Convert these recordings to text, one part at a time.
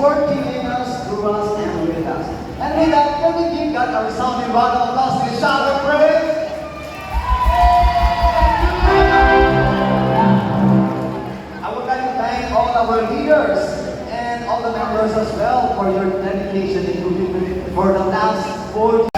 for keeping us, through us, and with us. And with that, can we give God a resounding round of applause and shout of praise? I would like to thank all our leaders and all the members as well for your dedication and commitment for the last 4 years.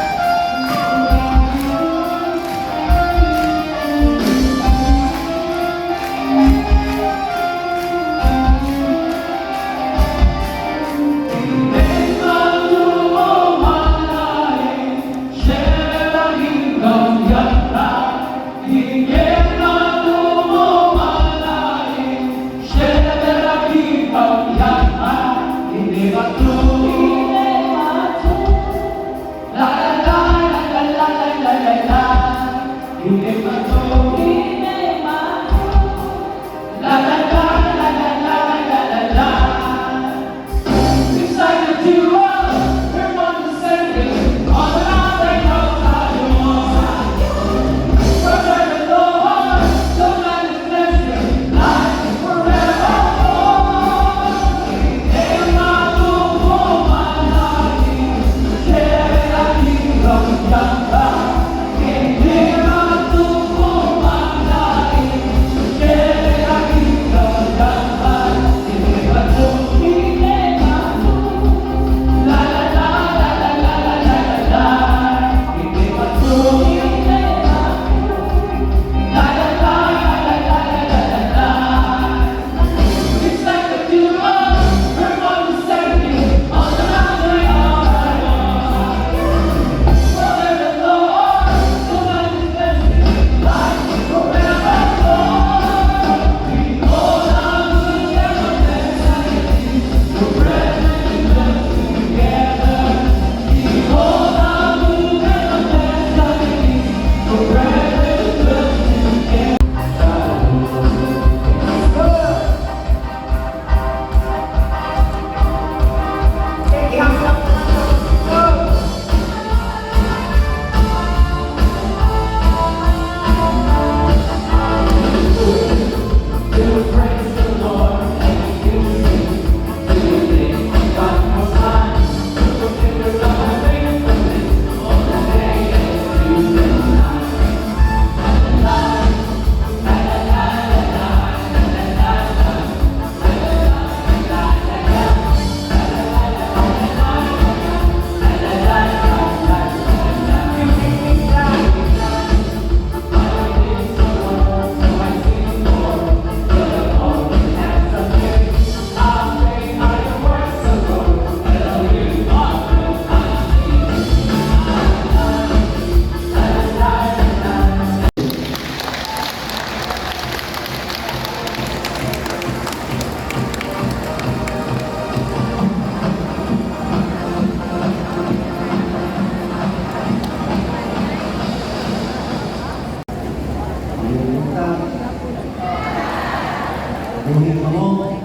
Buhin mo.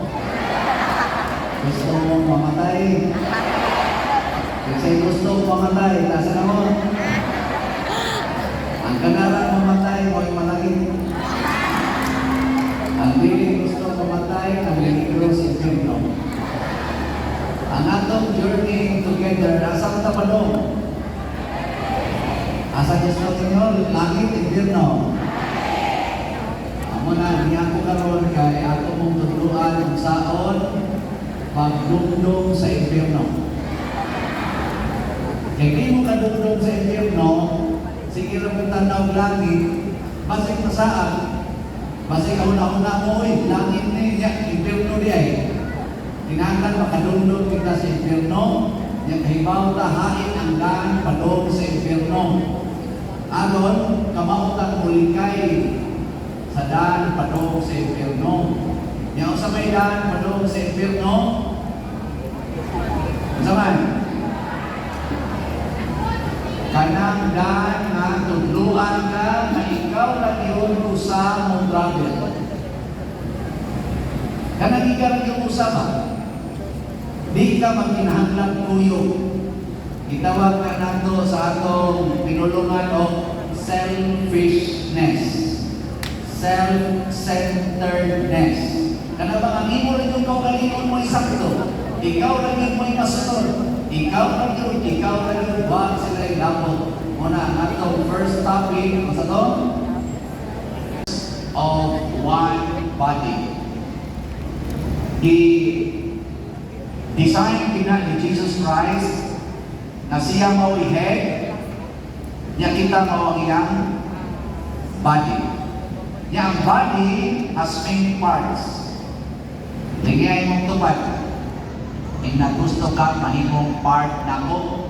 Gusto mong mamatay. Kasi gusto mong mamatay, nasa na mo? Ang kanalang mamatay mo ay malaki. Ang biling gusto mamatay, ang peligro sa impyerno. Ang atong journey together, asang tapadong. Asa gusto ninyo, langit, impyerno. Amo na, niya ko karon kay ato mong tutuluan ng saon pagdumdum sa impyerno. Kay di mo kadumdum sa impyerno, sige ra mo tanaw langit, basig masaan. Basig kauna-una mo, langit ni niya, impyerno di ay. Tinangkan makadumdum kita sa impyerno, niya kahibaw ta hain ang daan padong sa impyerno. Aron, kamautan mulikay sa daan padong sa impyerno. Yang sa may daan padong sa impyerno, sa man? Kanang daan nga tudluan ka na ikaw lang yun usa mong travel. Kanang ikaw lang yung usa ba? Di ka magkinahanglang kuyo. Itawag ka nato sa atong pinulungan o selfishness. Self-centeredness. Kana ba ang imo rin yung kaugalingon mo isakto? Ikaw lang yung may masunod. Ikaw lang wag sila ilabot. Muna, atong first topic, ano sa to? Of one body. Design kina ni Jesus Christ na siya mao i-head, niya kita mao ang iyang body. Niya ang body has many parts. Ligay mong tupad. Tingnan gusto ka mahimong part nako.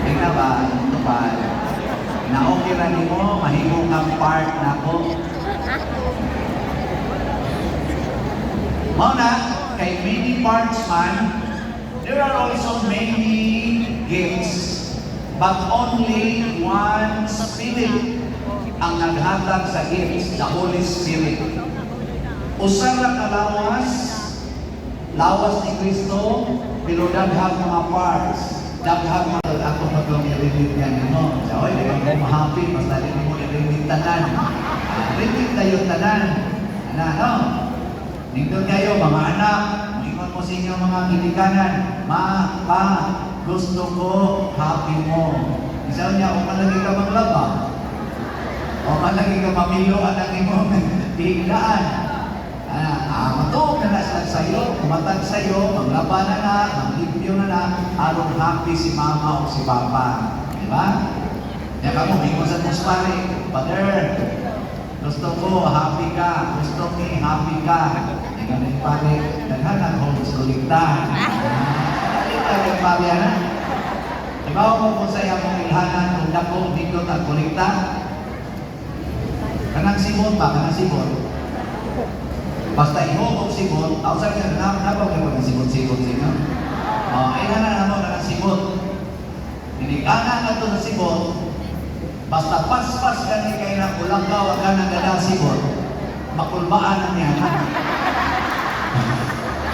Tingnan ba yung tupad? Na okay ra nimo mahimong kang part nako. Mao na kay many parts man, there are also many gifts, but only one Spirit ang naghatag sa gifts, the Holy Spirit. Usa ra ka lawas ni Kristo, pero daghang mga parts, daghang mga ako pagong i-read yan, no? So, oy, di ba mo happy, basta di mo i-read tanan. Read tayo tanan. No? Nindot kayo, mga anak, ingon mo sa inyo mga kinikanan, pa, gusto ko, happy mo. Isaw niya, o malagi ka maglaba, o malagi ka mamilo, anak mo, tiglaan. Matog na sa'yo, kumatag sa'yo, maglaba na, maglimpyo na, aron happy si mama o si papa. Diba? Kaya ka mo, ingon sa muspari, Father, gusto ko, happy ka. Gusto ni, happy ka. Ganun pare, naghanap homeschooling ta. Ganun pare, ano? Ibaw mo kung saya mong ilhanan kung dako dito at kulikta. Kanang simot ba? Kanang simot. Basta ihomong simot, ako sabi na, napag ka ng simot-simot sino? Ilhanan na mo kanang simot. Hinikanan na ito na simot. Basta pas-pas gani kayo na ulanggaw ang ganang gadang simot, makulbaan na niya.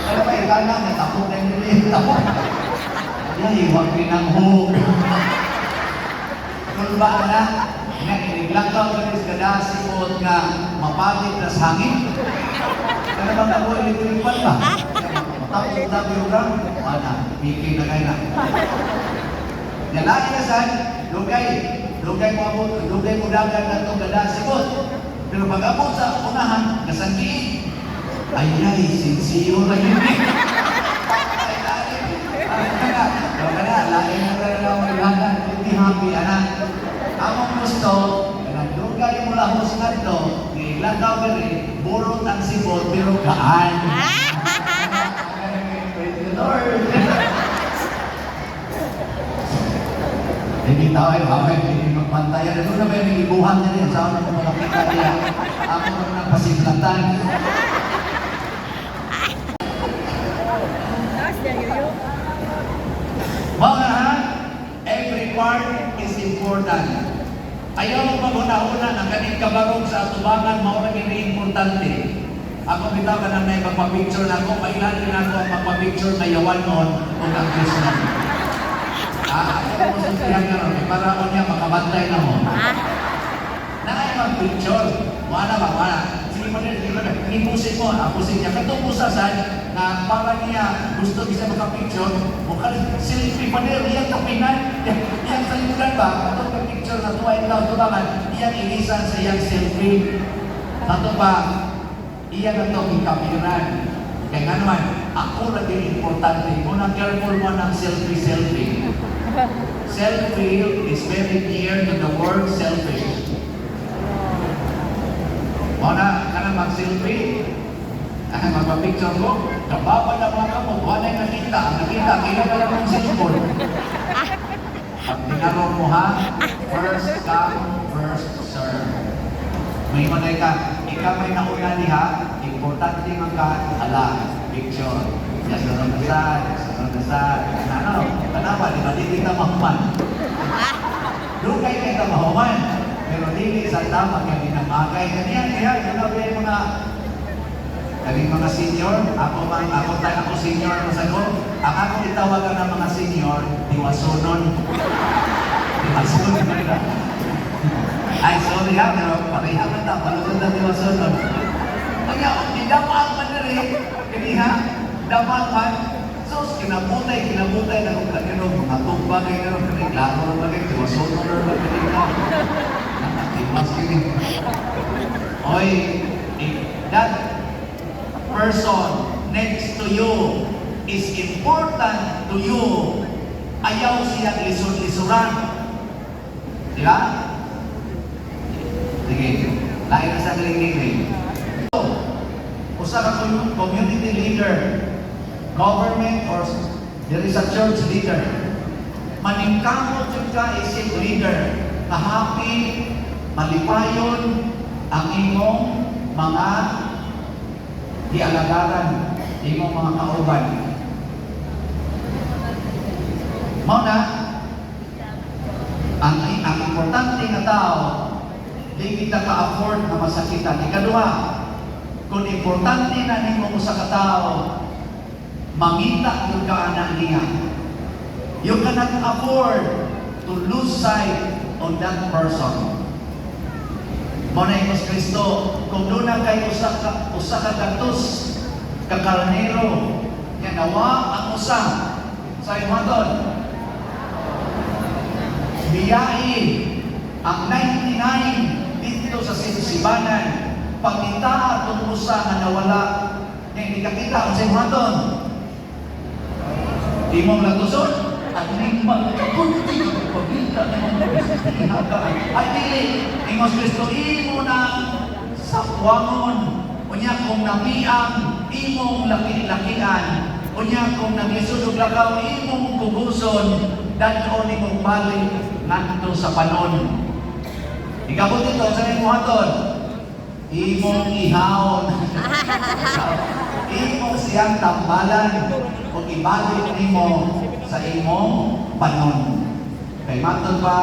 Kaya pa ikana, may tapok na yung tapok. Ay, huwag pinanghog. Kulbaan na, iniglangaw ka rin sa gadang simot nga mapalit na sa hangin. Kaya bang ako ilipilipan ba? Matapos yung ram, piki na kayo na. Nalaki na saan, Lugay mo dagat na itong ganda sibot. Pero pag abot sa unahan, nasangkiin. Ay, sinsiyo na yun. Lain na rin ang ilahan. Hindi happy, anak. Among gusto, lugay mo lang sa ito, ilang daw ka rin, burot ang sibot, pero gaan. Praise the Lord. Hindi tao ay hindi magpantayan. Ito na ba yung ibuhan niya rin? Saan ako malakita niya? Ako naman ang pasiplatan. Mga every part is important. Ayaw mo mag-una-una na kaning kabarog sa atubangan, maurang ini-importante. Ako bitaw ka na may magpapicture na ako, mailan din ako ang magpapicture na yawan noon kung ang Diyos na. Ako mo sasayang nga ron, para ako niya makabantay na mo. Nakaya mag-picture. Wala ba, wala. Sige mo rin, ipusin mo, apusin niya. Katupusasan na para niya gusto niya makapicture, mukha selfie pa rin, iyang kapinan, iyang salimutan ba, katong picture na tuwain daw, tubangan, iyang inisan sa iyang selfie. Kato ba, iyang itong ikapiran. Kaya nga naman, ako lagi importante. Kung na-careful mo ng selfie. Selfie is very near to the word selfish. Muna ka na mag-selfie, magpa-picture ko, kababa na mga mo, wala yung nakita. Ang nakita, kailan ka lang ng cellphone. Pag tinaro mo ha, first come, first serve. May manay ka, ikaw may nauna niya, importante man ka, picture. Sunod na saan. Kenapa? Di ba di kita mahuman? Dugay kita mahuman. Pero dili sa tama kami namagay. Kaniyan, kaning mga senior, ako senior masako. Ang ako itawagan ng mga senior, diwasonon. Diwasonon na. Ay, sorry ha, pero pareha man ta, palusod na diwasonon. Kaya, hindi dapat man na rin. Kani ha? Dapat man, so kinabutay na kung kanino, mga tugbagay na rin, klaro na bagay, tiwasoto na rin bagay na. Nakatiwas kini. Oy, if that person next to you is important to you, ayaw siyang lisod-lisuran. Di ba? Sige, lain na sa galing-galing. Usa ka community leader, government, or there is a church leader. Maningkamot yung ka isip leader na happy, malipayon ang imong mga dialagaran, imong mga kauban. Mao na, ang importante na tao, di kita ka-afford na masakitan. Ikaduha, kung importante na nimo sa katao, mangita yung kaanak niya. You cannot afford to lose sight on that person. Mao na Ingos Kristo, kung doon na kayo usa ka datos, kakarnero, yan nawa ang usa sa imaton. Biyain ang 99 dito sa simbanan, pagkita at usa na nawala, yan hindi kakita ang sa imaton. Di mo latuson? At hindi magkakunti ang pagkita ay dili, Ingos Kristo, imo na sakwangon, unya kung napiang, imong laki-lakian, unya kung naglisod lakaw, imong kuguson, dadon imong balik nandito sa panon. Ikabot ito, sa imo haton, imong ihawon, imong siyang tambalan, o ibalik nimo sa imong panon. Kay matod pa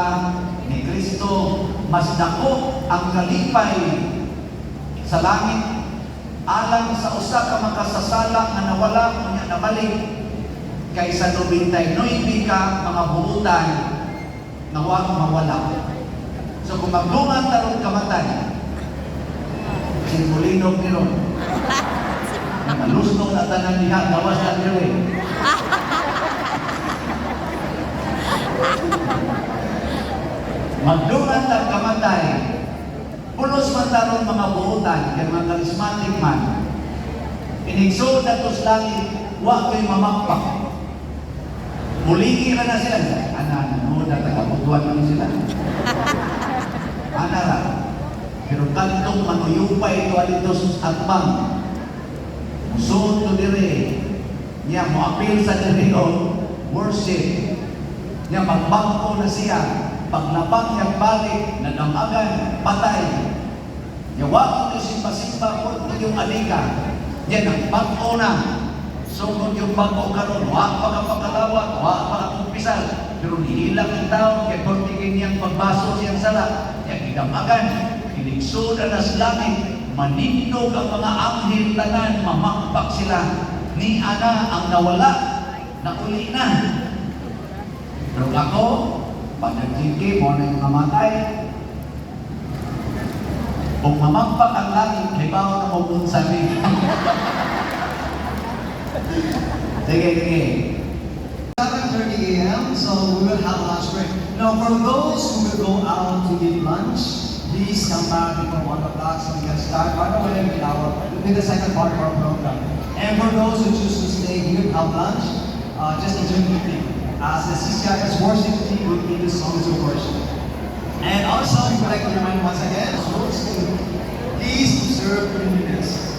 ni Kristo, mas dako ang kalipay sa langit alang sa usa ka makasasala nga nawala unya nabalik kaysa 99 ka mga buutan nga wa mawala. So kung maglungan tarong kamatay, simulinog ni ron. Nalusnog na tanan diha, gawas na diri. Magdungan ang kamatay, pulos man taron mga buutan, kaya mga charismatic man, inigsod na tos langit, wa ko'y mamagpak. Muligi na sila. Ano, tagabutuan naman sila. Ra. Pero kantong manuyupay ito alitos at bang. Musuot to dire, niya mo appeal sa dire o worship. Niya magbangko na siya. Paglabang niyang balik, nadamagan, patay. Yawa ko yung simba-simba ko yung alika. Yan ang bago na. So kung yung bago karon, wa pa ka pagkalawat, wa pa ka kumpisal. Pero nihilang ang tao, kaya kontingin niyang pagbaso siyang sala. Yan idamagan, iligsudan na sa langit, manindog ang mga anghel tanan, mamakpak sila. Ni ana ang nawala, nauli na. Pero ako, pag nag-jiki mo na yung mamatay, kung mamagpak ang langit, libaw na mo sabi. Sige. 7:30 a.m. So we will have lunch break. Now for those who will go out to eat lunch, please come back before 1 o'clock so we can start right away with the second part of our program. And for those who choose to stay here and have lunch, just enjoy the meeting. As the CCIS worship team will lead the songs of worship. And also, we would like to remind once again, please observe cleanliness.